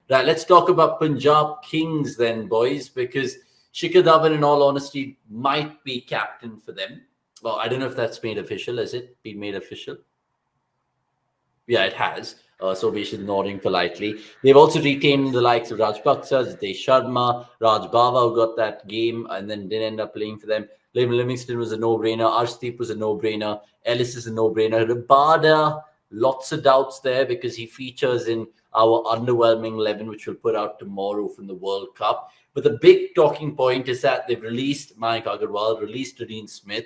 Right, let's talk about Punjab Kings then, boys, because Shikhar Dhawan, in all honesty, might be captain for them. Well, I don't know if that's made official. Has it been made official? Yeah, it has. Somesh is nodding politely. They've also retained the likes of Rajpaksa, Jitesh Sharma, Raj Bava, who got that game and then didn't end up playing for them. Liam Livingston was a no-brainer. Arshdeep was a no-brainer. Ellis is a no-brainer. Rabada, lots of doubts there because he features in our underwhelming 11, which we'll put out tomorrow from the World Cup. But the big talking point is that they've released Mayank Agarwal, released Dean Smith,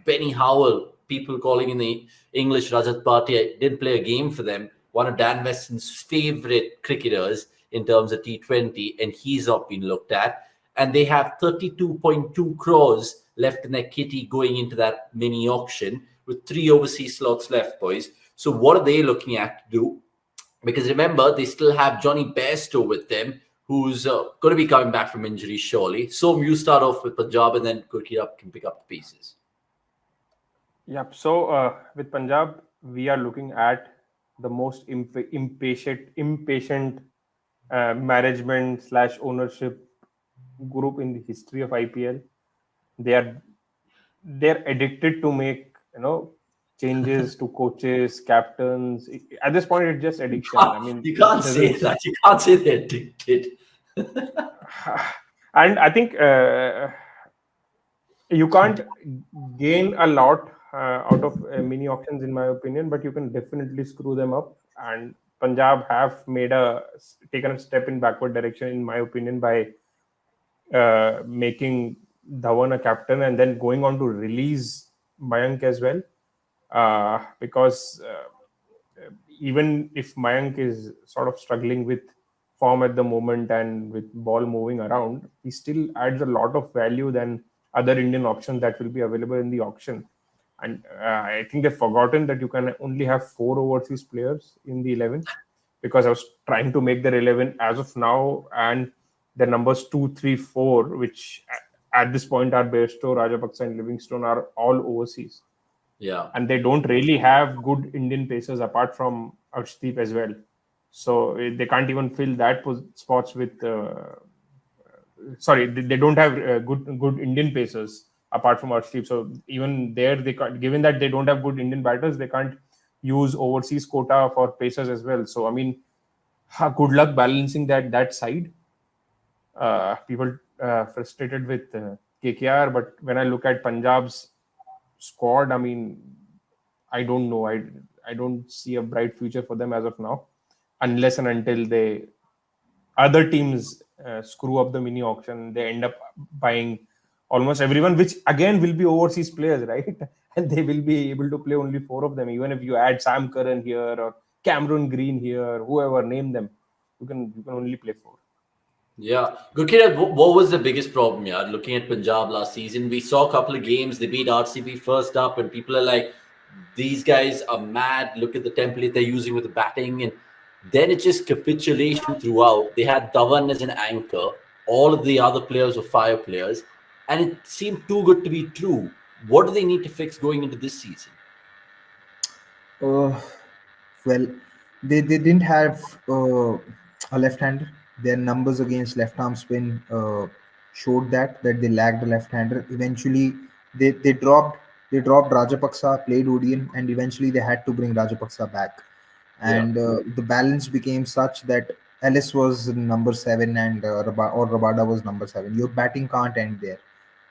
Benny Howell, people calling in the English Rajat Bhatia, didn't play a game for them. One of Dan Weston's favorite cricketers in terms of T20, and he's not been looked at. And they have 32.2 crores left in their kitty going into that mini auction with 3 overseas slots left, boys. So what are they looking at to do? Because remember, they still have Johnny Bairstow with them, who's going to be coming back from injury, surely. So you start off with Punjab, and then Gurkirat can pick up the pieces. Yep. So with Punjab, we are looking at the most impatient management / ownership group in the history of IPL. They're addicted to make changes to coaches, captains. At this point, it's just addiction. I mean, you can't say that. You can't say they're addicted. And I think you can't gain a lot out of mini auctions, in my opinion, but you can definitely screw them up. And Punjab have taken a step in backward direction, in my opinion, by making Dhawan a captain and then going on to release Mayank as well. Because even if Mayank is sort of struggling with form at the moment and with ball moving around, he still adds a lot of value than other Indian options that will be available in the auction. And I think they've forgotten that you can only have 4 overseas players in the 11, because I was trying to make their 11 as of now, and the numbers 2, 3, 4, which at this point are Bairstow, Rajapaksa and Livingstone, are all overseas. Yeah. And they don't really have good Indian pacers apart from Arshdeep as well. So they can't even fill that spots with... they don't have good Indian pacers apart from Arshdeep. So even there, given that they don't have good Indian batters, they can't use overseas quota for pacers as well. So, I mean, good luck balancing that side. People frustrated with KKR, but when I look at Punjab's squad, I mean, I don't know. I don't see a bright future for them as of now, unless and until other teams screw up the mini auction. They end up buying almost everyone, which again will be overseas players, right? And they will be able to play only 4 of them. Even if you add Sam Curran here or Cameron Green here, whoever, name them, you can only play 4. Yeah. Gurkirat, what was the biggest problem, yeah? Looking at Punjab last season, we saw a couple of games. They beat RCB first up, and people are like, these guys are mad. Look at the template they're using with the batting. And then it's just capitulation throughout. They had Dhawan as an anchor. All of the other players were fire players. And it seemed too good to be true. What do they need to fix going into this season? Well, they didn't have a left-hander. Their numbers against left-arm spin showed that they lacked a left-hander. Eventually, they dropped Rajapaksa, played Odian, and eventually they had to bring Rajapaksa back. And the balance became such that Ellis was number 7 and Rabada was number 7. Your batting can't end there.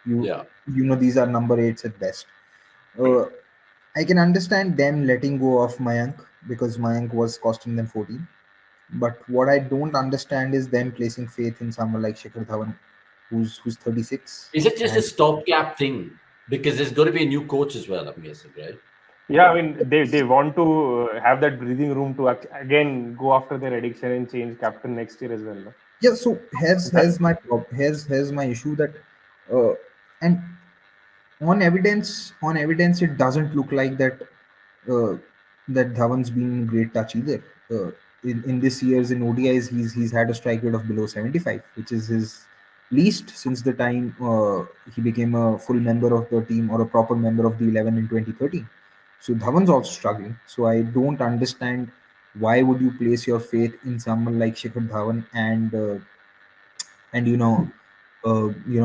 You know, these are number 8s at best. I can understand them letting go of Mayank because Mayank was costing them 14. But what I don't understand is them placing faith in someone like Shikhar Dhawan, who's 36. Is it just a stopgap thing? Because there's going to be a new coach as well, I'm guessing, right? Yeah, I mean, they want to have that breathing room to again go after their addiction and change captain next year as well. No? Yeah, so here's my issue that and on evidence it doesn't look like that that Dhawan's been in great touch either. In this year's in ODIs, he's had a strike rate of below 75, which is his least since the time he became a full member of the team or a proper member of the 11 in 2013. So Dhawan's also struggling. So I don't understand Why would you place your faith in someone like Shikhar Dhawan and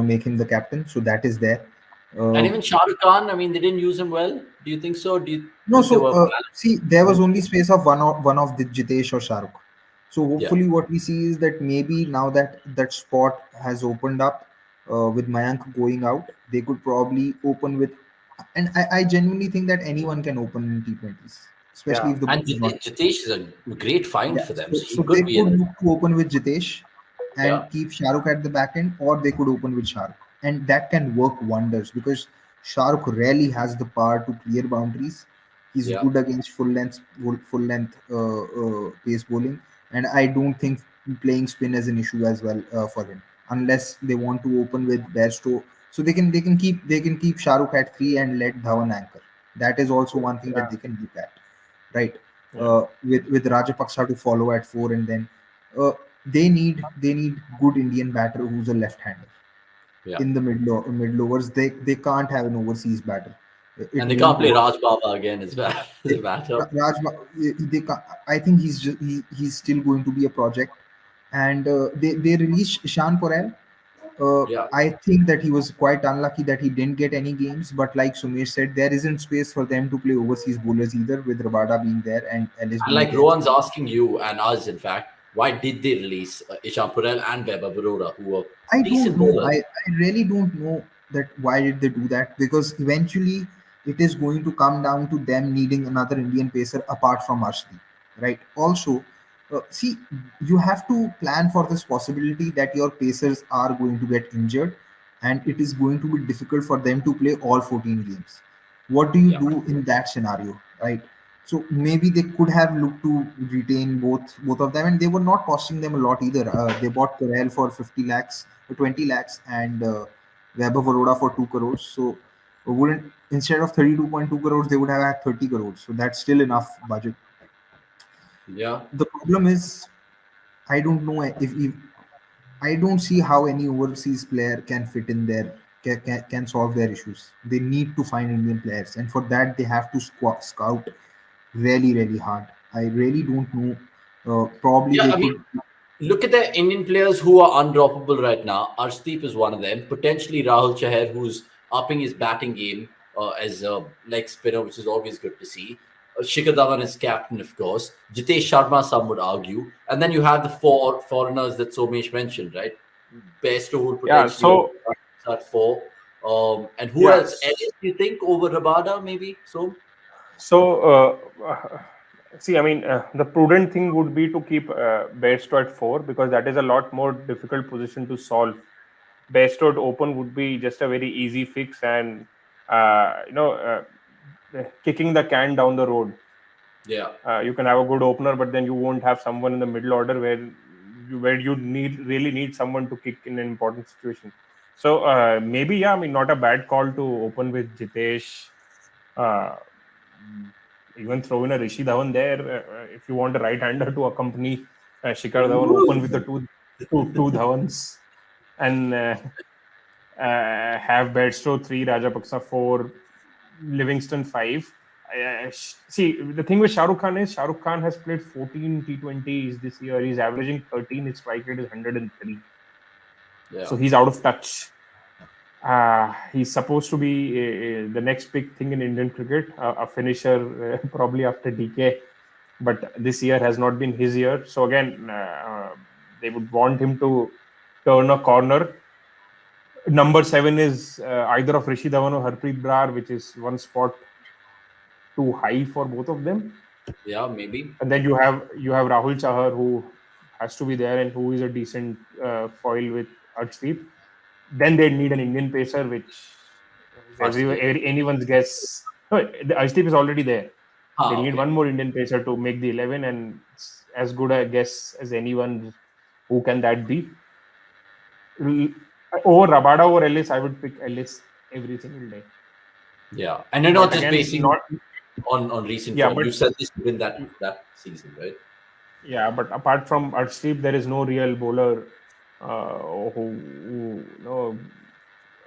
make him the captain? So that is there. And Uh, even Shah Rukh Khan, I mean, they didn't use him well. Do you think so? Do you No, think they so were see, there was balanced? only space of one of the Jitesh or Shahrukh. So Yeah, hopefully, what we see is that maybe now that that spot has opened up with Mayank going out, they could probably open with, and I genuinely think that anyone can open in T20s, especially Yeah. if the and ball is not. Jitesh is a great find Yeah, for them, so, so he so could they be in could it. look to open with Jitesh Yeah, and keep Shahrukh at the back end, or they could open with Shahrukh, and that can work wonders because Shahrukh rarely has the power to clear boundaries. He's yeah, good against full length pace bowling, and I don't think playing spin is an issue as well for him, unless they want to open with Bairstow. So they can keep Shahrukh at three and let Dhawan anchor. That is also one thing that Yeah. they can look at, right? Yeah. With Rajapaksa to follow at four, and then uh, they need good Indian batter who's a left-hander yeah. in the middle overs. They can't have an overseas batter. It And they can't won't play work. Raj Baba again as well as a batter. Raj, they can't, I think he's still going to be a project, and they released Shan Porel. Yeah, I think that he was quite unlucky that he didn't get any games, but like Somesh said, there isn't space for them to play overseas bowlers either, with Rabada being there and Ellis and being like there. Rohan's asking you and us, in fact, why did they release Ishan Purel and Weber Baroda, who were I don't decent know. bowlers? I really don't know that why did they do that, because eventually it is going to come down to them needing another Indian pacer apart from Arshdeep, right? Also, see, you have to plan for this possibility that your pacers are going to get injured, and it is going to be difficult for them to play all 14 games. What do you Yeah, do in that scenario, right? So maybe they could have looked to retain both of them, and they were not costing them a lot either. They bought Corel for 50 lakhs, 20 lakhs, and Weber Baroda for 2 crores. So wouldn't, instead of 32.2 crores, they would have had 30 crores. So that's still enough budget. yeah, The problem is, I don't know if I don't see how any overseas player can fit in there, can solve their issues. They need to find Indian players, and for that they have to scout really, really hard. I really don't know. Probably yeah. they I mean, could. look at the Indian players who are undroppable right now. Arshdeep is one of them. Potentially Rahul Chahar, who's upping his batting game as a leg spinner, which is always good to see. Shikhar Dhawan is captain, of course. Jitesh Sharma, some would argue. And then you have the four foreigners that Somesh mentioned, right? Bairstow would Yeah. potentially So open at four. And who yeah. else? Ellis, do you think, over Rabada, maybe? So, So see, I mean, the prudent thing would be to keep Bairstow at four, because that is a lot more difficult position to solve. Bairstow at open would be just a very easy fix, and kicking the can down the road. yeah. You can have a good opener, but then you won't have someone in the middle order where you really need someone to kick in an important situation. So maybe, yeah, I mean, not a bad call to open with Jitesh. Uh, Even throw in a Rishi Dhawan there if you want a right-hander to accompany Shikhar Dhawan. Open with the two Dhawans, and have Bairstow 3, Rajapaksa 4, Livingston 5. See, the thing with Shah Rukh Khan is Shah Rukh Khan has played 14 T20s this year. He's averaging 13. His strike rate is 103. Yeah. So he's out of touch. He's supposed to be the next big thing in Indian cricket, a finisher probably after DK. But this year has not been his year. So again, they would want him to turn a corner. Number 7 is either of Rishi Dhawan or Harpreet Brar, which is one spot too high for both of them. Yeah, maybe. And then you have Rahul Chahar, who has to be there and who is a decent foil with Arshdeep. Then they need an Indian pacer, which is Arshdeep. anyone's guess. No, the Arshdeep is already there. They need Okay. one more Indian pacer to make the 11, and it's as good a guess as anyone. Who can that be? Over Rabada or Ellis, I would pick Ellis every single day. Yeah, and you're not But just again, basing not on recent yeah, form. but You said this within that season, right? yeah, but apart from Arshdeep, there is no real bowler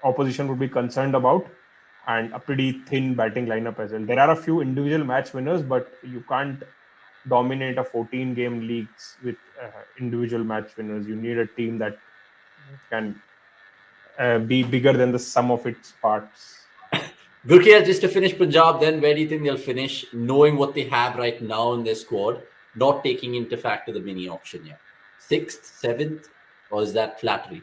opposition would be concerned about, and a pretty thin batting lineup as well. There are a few individual match winners, but you can't dominate a 14-game leagues with individual match winners. You need a team that can be bigger than the sum of its parts. Gurkirat, just to finish Punjab, then where do you think they'll finish, knowing what they have right now in their squad, not taking into factor the mini auction yet? Sixth, seventh, or is that flattery?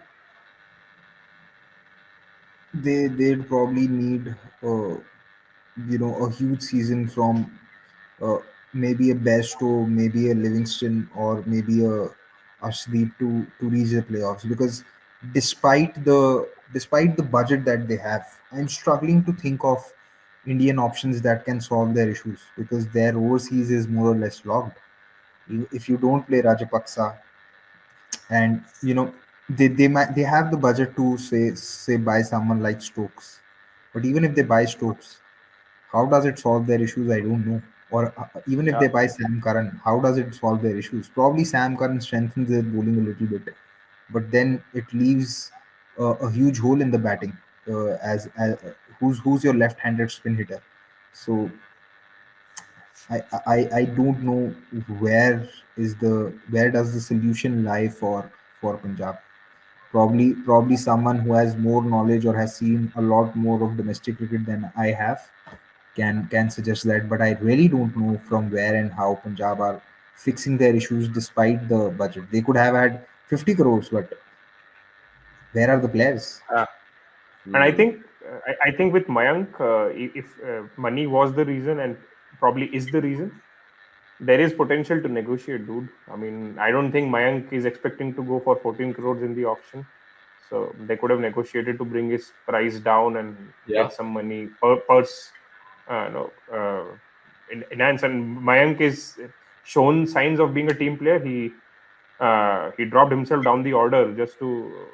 They'd probably need a huge season from uh, maybe a Bairstow, maybe a Livingston, or maybe a Ashdeep to reach the playoffs. Because despite the budget that they have, I'm struggling to think of Indian options that can solve their issues because their overseas is more or less locked. If you don't play Rajapaksa, and they have the budget to say buy someone like Stokes, but even if they buy Stokes, how does it solve their issues? I don't know. Or even if Yeah, they buy Sam Curran, how does it solve their issues? Probably Sam Curran strengthens their bowling a little bit, but then it leaves a huge hole in the batting. Who's your left-handed spin hitter? So I don't know where does the solution lie for Punjab. Probably someone who has more knowledge or has seen a lot more of domestic cricket than I have can suggest that, but I really don't know from where and how Punjab are fixing their issues despite the budget. They could have had 50 crores, but where are the players? uh, and Hmm. I think with Mayank, if money was the reason and probably is the reason, there is potential to negotiate, dude. I mean, I don't think Mayank is expecting to go for 14 crores in the auction. So they could have negotiated to bring his price down and Yeah. get some money per purse, no, enhance. And Mayank is shown signs of being a team player. He dropped himself down the order just to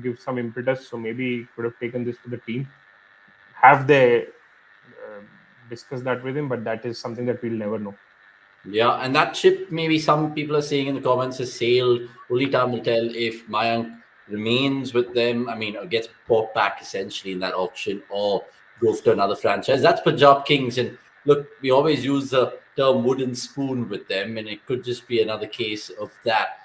give some impetus. So maybe he could have taken this to the team. Have they discussed that with him? But that is something that we'll never know. Yeah, and that ship, maybe some people are saying in the comments, has sailed. Only time will tell if Mayank remains with them. I mean, or gets bought back essentially in that auction, or goes to another franchise. That's Punjab Kings. And look, we always use the term wooden spoon with them, and it could just be another case of that.